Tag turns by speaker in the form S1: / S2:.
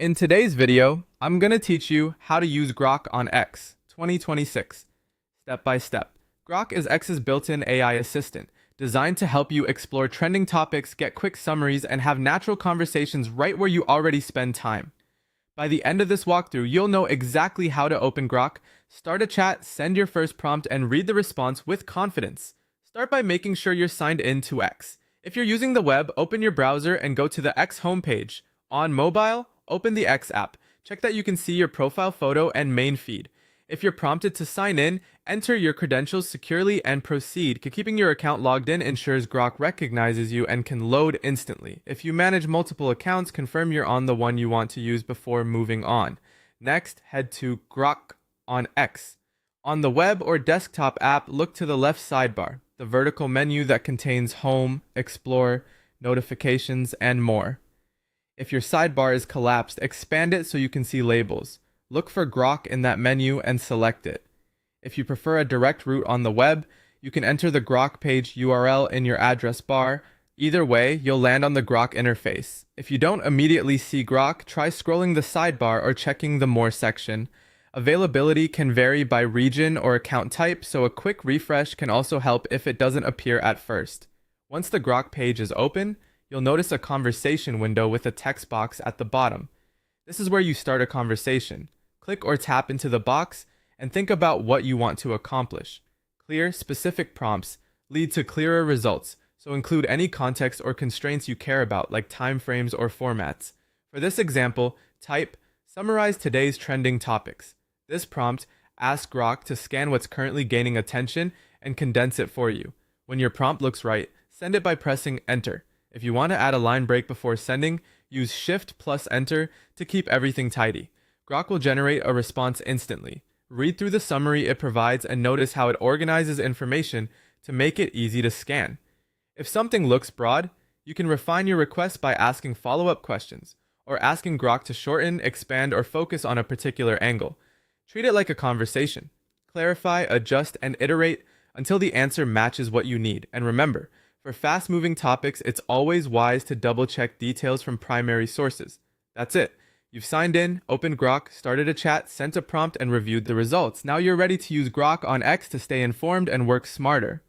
S1: In today's video, I'm going to teach you how to use Grok on X 2026, step by step. Grok is X's built-in AI assistant, designed to help you explore trending topics, get quick summaries, and have natural conversations right where you already spend time. By the end of this walkthrough, you'll know exactly how to open Grok, start a chat, send your first prompt, and read the response with confidence. Start by making sure you're signed in to X. If you're using the web, open your browser and go to the X homepage. On mobile, open the X app. Check that you can see your profile photo and main feed. If you're prompted to sign in, enter your credentials securely and proceed. Keeping your account logged in ensures Grok recognizes you and can load instantly. If you manage multiple accounts, confirm you're on the one you want to use before moving on. Next, head to Grok on X. On the web or desktop app, look to the left sidebar, the vertical menu that contains Home, Explore, Notifications, and more. If your sidebar is collapsed, expand it so you can see labels. Look for Grok in that menu and select it. If you prefer a direct route on the web, you can enter the Grok page URL in your address bar. Either way, you'll land on the Grok interface. If you don't immediately see Grok, try scrolling the sidebar or checking the More section. Availability can vary by region or account type, so a quick refresh can also help if it doesn't appear at first. Once the Grok page is open, you'll notice a conversation window with a text box at the bottom. This is where you start a conversation. Click or tap into the box and think about what you want to accomplish. Clear, specific prompts lead to clearer results, so include any context or constraints you care about, like timeframes or formats. For this example, type, summarize today's trending topics. This prompt asks Grok to scan what's currently gaining attention and condense it for you. When your prompt looks right, send it by pressing Enter. If you want to add a line break before sending, use Shift plus Enter to keep everything tidy. Grok will generate a response instantly. Read through the summary it provides and notice how it organizes information to make it easy to scan. If something looks broad, you can refine your request by asking follow-up questions, or asking Grok to shorten, expand, or focus on a particular angle. Treat it like a conversation. Clarify, adjust, and iterate until the answer matches what you need. And remember, for fast-moving topics, it's always wise to double-check details from primary sources. That's it. You've signed in, opened Grok, started a chat, sent a prompt, and reviewed the results. Now you're ready to use Grok on X to stay informed and work smarter.